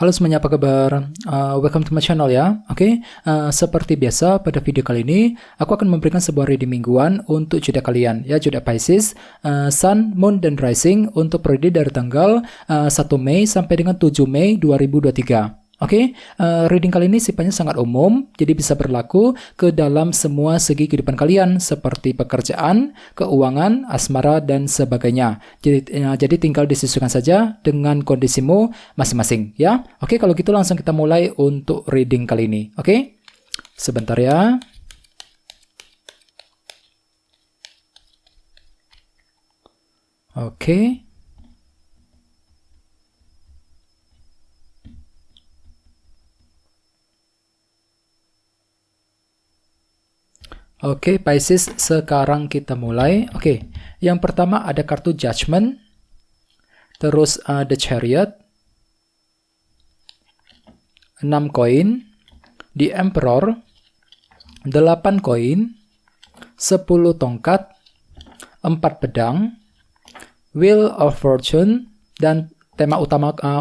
Halo semuanya, apa kabar? Welcome to my channel ya. Oke, seperti biasa pada video kali ini aku akan memberikan sebuah reading mingguan untuk zodiak kalian ya, zodiak Pisces, Sun, Moon, dan Rising untuk periode dari tanggal 1 Mei sampai dengan 7 Mei 2023. Oke, reading kali ini sifatnya sangat umum, jadi bisa berlaku ke dalam semua segi kehidupan kalian, seperti pekerjaan, keuangan, asmara, dan sebagainya. Jadi tinggal disesuaikan saja dengan kondisimu masing-masing, ya. Oke, kalau gitu langsung kita mulai untuk reading kali ini. Oke, sebentar ya. Oke. Oke, Pisces, sekarang kita mulai. Oke, yang pertama ada kartu Judgment, terus The Chariot, 6 koin, The Emperor, 8 koin, 10 tongkat, 4 pedang, Wheel of Fortune, dan tema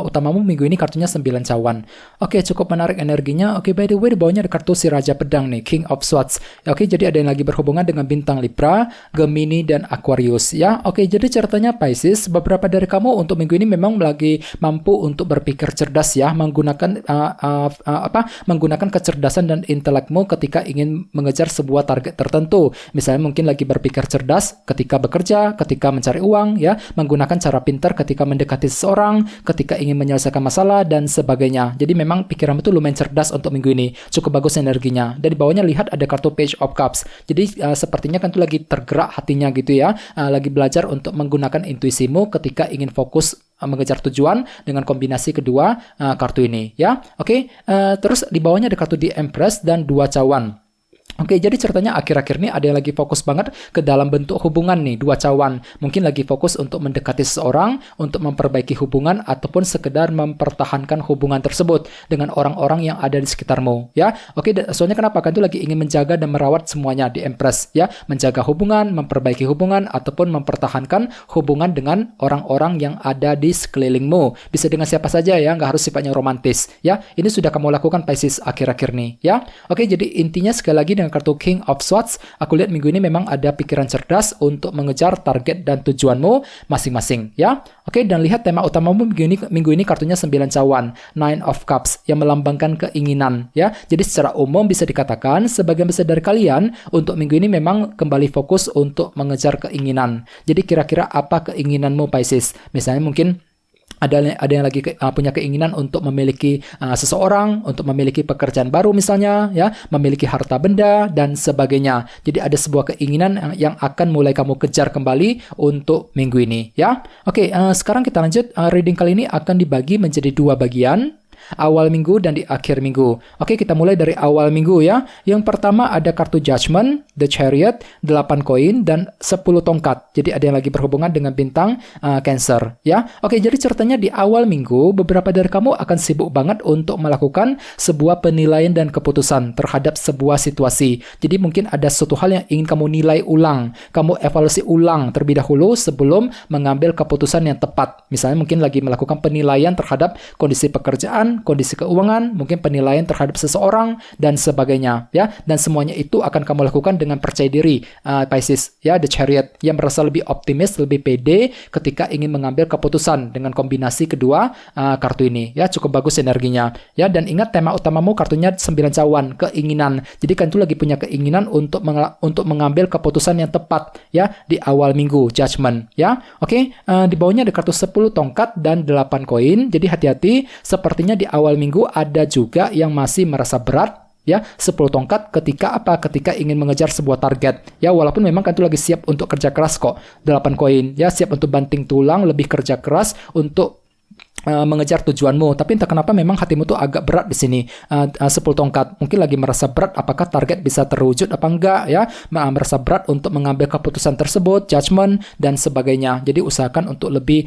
utamamu minggu ini kartunya 9 cawan. Oke, cukup menarik energinya. Oke, by the way, di bawahnya ada kartu si Raja Pedang nih, King of Swords. Oke, jadi ada yang lagi berhubungan dengan bintang Libra, Gemini, dan Aquarius ya. Oke, jadi ceritanya Pisces, beberapa dari kamu untuk minggu ini memang lagi mampu untuk berpikir cerdas ya, menggunakan menggunakan kecerdasan dan intelekmu ketika ingin mengejar sebuah target tertentu. Misalnya mungkin lagi berpikir cerdas ketika bekerja, ketika mencari uang ya, menggunakan cara pintar ketika mendekati seseorang, ketika ingin menyelesaikan masalah dan sebagainya. Jadi memang pikiranmu tuh lumayan cerdas untuk minggu ini. Cukup bagus energinya. Dan di bawahnya lihat ada kartu Page of Cups. Jadi sepertinya kan tuh lagi tergerak hatinya gitu ya. Lagi belajar untuk menggunakan intuisimu ketika ingin fokus mengejar tujuan dengan kombinasi kedua kartu ini ya. Oke, terus di bawahnya ada kartu The Empress dan 2 cawan. Oke, jadi ceritanya akhir-akhir ini ada yang lagi fokus banget ke dalam bentuk hubungan nih, 2 cawan. Mungkin lagi fokus untuk mendekati seseorang, untuk memperbaiki hubungan, ataupun sekedar mempertahankan hubungan tersebut dengan orang-orang yang ada di sekitarmu, ya. Oke, soalnya kenapa? Kan itu lagi ingin menjaga dan merawat semuanya di Empress, ya. Menjaga hubungan, memperbaiki hubungan, ataupun mempertahankan hubungan dengan orang-orang yang ada di sekelilingmu. Bisa dengan siapa saja ya, nggak harus sifatnya romantis, ya. Ini sudah kamu lakukan Pisces akhir-akhir nih, ya. Oke, jadi intinya sekali lagi dengan kartu King of Swords, aku lihat minggu ini memang ada pikiran cerdas untuk mengejar target dan tujuanmu masing-masing ya. Oke, dan lihat tema utamamu minggu ini kartunya 9 cawan, Nine of Cups, yang melambangkan keinginan ya. Jadi secara umum bisa dikatakan sebagian besar dari kalian untuk minggu ini memang kembali fokus untuk mengejar keinginan. Jadi kira-kira apa keinginanmu Pisces? Misalnya mungkin ada yang lagi punya keinginan untuk memiliki seseorang, untuk memiliki pekerjaan baru misalnya, ya, memiliki harta benda dan sebagainya. Jadi ada sebuah keinginan yang akan mulai kamu kejar kembali untuk minggu ini, ya. Oke, sekarang kita lanjut. Reading kali ini akan dibagi menjadi 2 bagian. Awal minggu dan di akhir minggu. Oke, kita mulai dari awal minggu ya. Yang pertama ada kartu Judgment, The Chariot, 8 koin, dan 10 tongkat. Jadi ada yang lagi berhubungan dengan bintang Cancer ya. Oke, jadi ceritanya di awal minggu beberapa dari kamu akan sibuk banget untuk melakukan sebuah penilaian dan keputusan terhadap sebuah situasi. Jadi mungkin ada suatu hal yang ingin kamu nilai ulang, kamu evaluasi ulang terlebih dahulu sebelum mengambil keputusan yang tepat. Misalnya mungkin lagi melakukan penilaian terhadap kondisi pekerjaan, kondisi keuangan, mungkin penilaian terhadap seseorang dan sebagainya ya. Dan semuanya itu akan kamu lakukan dengan percaya diri Pisces ya, The Chariot, yang merasa lebih optimis, lebih pede ketika ingin mengambil keputusan dengan kombinasi kedua kartu ini ya. Cukup bagus energinya ya. Dan ingat tema utamamu kartunya 9 cawan, keinginan. Jadi kan itu lagi punya keinginan untuk mengambil keputusan yang tepat ya di awal minggu, Judgment ya. Oke, di bawahnya ada kartu 10 tongkat dan 8 koin. Jadi hati-hati, sepertinya di awal minggu ada juga yang masih merasa berat ya. 10 tongkat ketika ingin mengejar sebuah target ya, walaupun memang kan itu lagi siap untuk kerja keras kok. 8 koin ya, siap untuk banting tulang, lebih kerja keras untuk mengejar tujuanmu, tapi entah kenapa memang hatimu tuh agak berat di sini. 10 tongkat mungkin lagi merasa berat, apakah target bisa terwujud apa enggak ya, merasa berat untuk mengambil keputusan tersebut, Judgment dan sebagainya. Jadi usahakan untuk lebih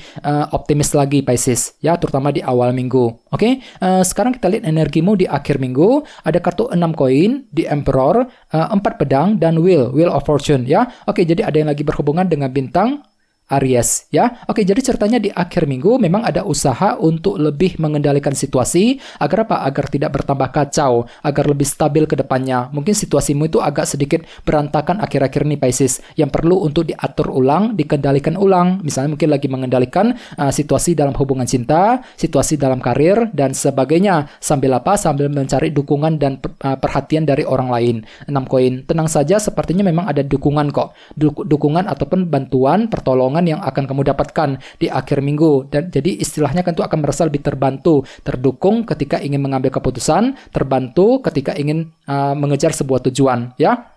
optimis lagi Pisces ya, terutama di awal minggu. Oke, sekarang kita lihat energimu di akhir minggu. Ada kartu 6 koin, The Emperor, 4 pedang, dan Wheel of Fortune ya. Oke, jadi ada yang lagi berhubungan dengan bintang Aries ya. Oke, jadi ceritanya di akhir minggu memang ada usaha untuk lebih mengendalikan situasi agar apa? Agar tidak bertambah kacau, agar lebih stabil ke depannya. Mungkin situasimu itu agak sedikit berantakan akhir-akhir ini Pisces, yang perlu untuk diatur ulang, dikendalikan ulang. Misalnya mungkin lagi mengendalikan situasi dalam hubungan cinta, situasi dalam karir dan sebagainya. Sambil apa? Sambil mencari dukungan dan perhatian dari orang lain. 6 koin. Tenang saja, sepertinya memang ada dukungan kok. Dukungan ataupun bantuan, pertolongan yang akan kamu dapatkan di akhir minggu. Dan jadi istilahnya kan itu akan merasa lebih terbantu, terdukung ketika ingin mengambil keputusan, terbantu ketika ingin mengejar sebuah tujuan, ya.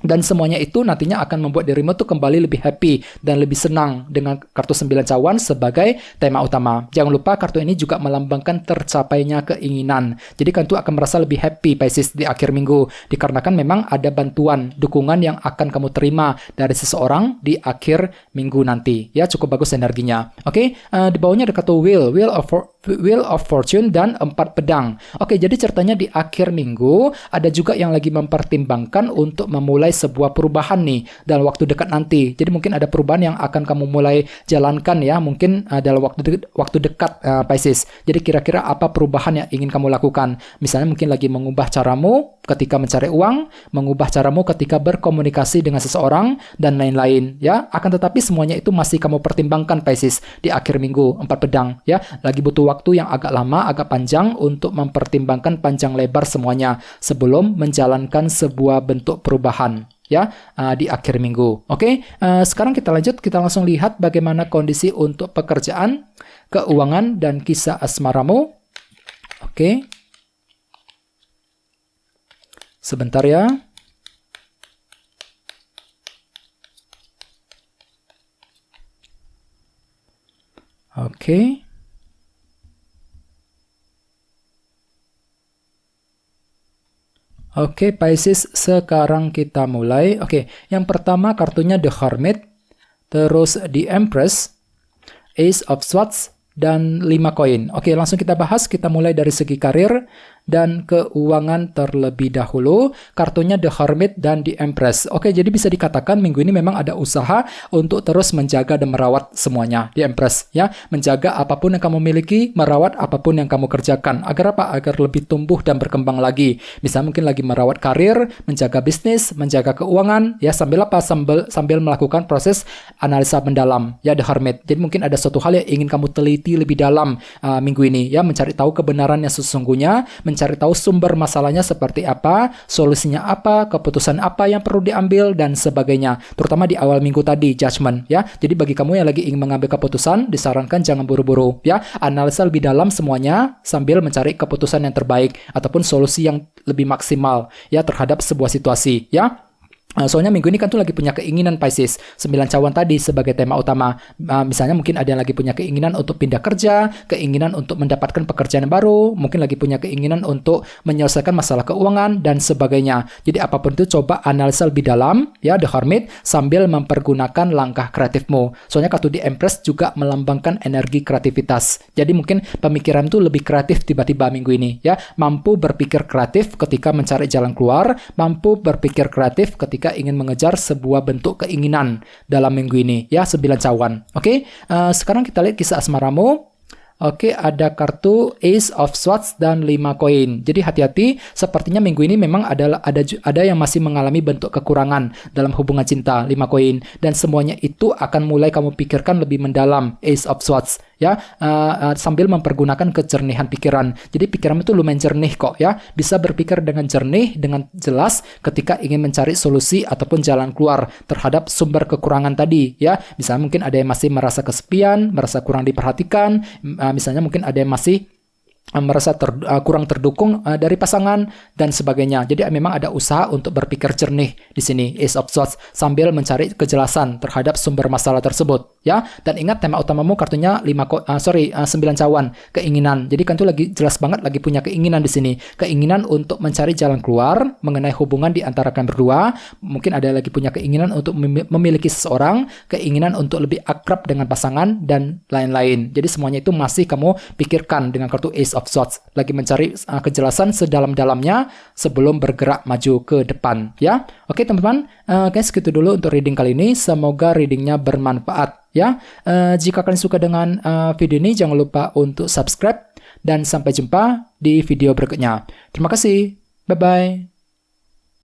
Dan semuanya itu nantinya akan membuat dirimu tuh kembali lebih happy dan lebih senang dengan kartu 9 cawan sebagai tema utama. Jangan lupa kartu ini juga melambangkan tercapainya keinginan. Jadi kan itu akan merasa lebih happy Pisces di akhir minggu. Dikarenakan memang ada bantuan, dukungan yang akan kamu terima dari seseorang di akhir minggu nanti. Ya, cukup bagus energinya. Oke, di bawahnya ada kartu Wheel of Fortune dan 4 pedang. Oke, jadi ceritanya di akhir minggu ada juga yang lagi mempertimbangkan untuk memulai sebuah perubahan nih dalam waktu dekat nanti. Jadi mungkin ada perubahan yang akan kamu mulai jalankan ya, mungkin dalam waktu dekat Pisces. Jadi kira-kira apa perubahan yang ingin kamu lakukan? Misalnya mungkin lagi mengubah caramu ketika mencari uang, mengubah caramu ketika berkomunikasi dengan seseorang dan lain-lain ya. Akan tetapi semuanya itu masih kamu pertimbangkan Pisces di akhir minggu. 4 pedang ya. Lagi butuh waktu yang agak lama, agak panjang untuk mempertimbangkan panjang lebar semuanya sebelum menjalankan sebuah bentuk perubahan ya di akhir minggu. Oke, sekarang kita lanjut, kita langsung lihat bagaimana kondisi untuk pekerjaan, keuangan dan kisah asmaramu. Oke. Sebentar ya. Oke. Oke, Pisces, sekarang kita mulai. Oke, yang pertama kartunya The Hermit, terus The Empress, Ace of Swords, dan 5 koin. Oke, langsung kita bahas. Kita mulai dari segi karir dan keuangan terlebih dahulu. Kartunya The Hermit dan The Empress. Oke, jadi bisa dikatakan minggu ini memang ada usaha untuk terus menjaga dan merawat semuanya. The Empress, ya. Menjaga apapun yang kamu miliki, merawat apapun yang kamu kerjakan. Agar apa? Agar lebih tumbuh dan berkembang lagi. Misalnya mungkin lagi merawat karir, menjaga bisnis, menjaga keuangan, ya sambil apa? Sambil melakukan proses analisa mendalam, ya The Hermit. Jadi mungkin ada suatu hal yang ingin kamu teliti lebih dalam minggu ini, ya, mencari tahu kebenaran yang sesungguhnya, mencari tahu sumber masalahnya seperti apa, solusinya apa, keputusan apa yang perlu diambil, dan sebagainya. Terutama di awal minggu tadi, judgment, ya. Jadi bagi kamu yang lagi ingin mengambil keputusan, disarankan jangan buru-buru, ya. Analisa lebih dalam semuanya sambil mencari keputusan yang terbaik ataupun solusi yang lebih maksimal, ya, terhadap sebuah situasi, ya. Soalnya minggu ini kan tuh lagi punya keinginan Pisces, 9 cawan tadi sebagai tema utama. Misalnya mungkin ada yang lagi punya keinginan untuk pindah kerja, keinginan untuk mendapatkan pekerjaan yang baru, mungkin lagi punya keinginan untuk menyelesaikan masalah keuangan dan sebagainya. Jadi apapun itu coba analisa lebih dalam, ya, The Hermit, sambil mempergunakan langkah kreatifmu. Soalnya kartu The Empress juga melambangkan energi kreativitas. Jadi mungkin pemikiran tuh lebih kreatif tiba-tiba minggu ini, ya. Mampu berpikir kreatif ketika mencari jalan keluar, mampu berpikir kreatif ketika ingin mengejar sebuah bentuk keinginan dalam minggu ini, ya, 9 cawan. Oke, sekarang kita lihat kisah asmaramu. Oke, ada kartu Ace of Swords dan 5 koin. Jadi hati-hati, sepertinya minggu ini memang ada yang masih mengalami bentuk kekurangan dalam hubungan cinta, 5 koin. Dan semuanya itu akan mulai kamu pikirkan lebih mendalam, Ace of Swords, ya, sambil mempergunakan kejernihan pikiran. Jadi pikiranmu itu lumayan jernih kok, ya. Bisa berpikir dengan jernih, dengan jelas ketika ingin mencari solusi ataupun jalan keluar terhadap sumber kekurangan tadi, ya. Misalnya mungkin ada yang masih merasa kesepian, merasa kurang diperhatikan, misalnya mungkin ada yang masih merasa kurang terdukung dari pasangan dan sebagainya. Jadi memang ada usaha untuk berpikir jernih di sini, Ace of Swords, sambil mencari kejelasan terhadap sumber masalah tersebut, ya. Dan ingat tema utamamu kartunya 9 cawan, keinginan. Jadi kan itu lagi jelas banget lagi punya keinginan di sini. Keinginan untuk mencari jalan keluar mengenai hubungan di antara kalian berdua. Mungkin ada lagi punya keinginan untuk memiliki seseorang, keinginan untuk lebih akrab dengan pasangan dan lain-lain. Jadi semuanya itu masih kamu pikirkan dengan kartu Ace of of Swords, lagi mencari kejelasan sedalam-dalamnya sebelum bergerak maju ke depan, ya. Oke, teman-teman, guys, gitu dulu untuk reading kali ini. Semoga readingnya bermanfaat, ya. Jika kalian suka dengan video ini, jangan lupa untuk subscribe dan sampai jumpa di video berikutnya. Terima kasih. Bye-bye.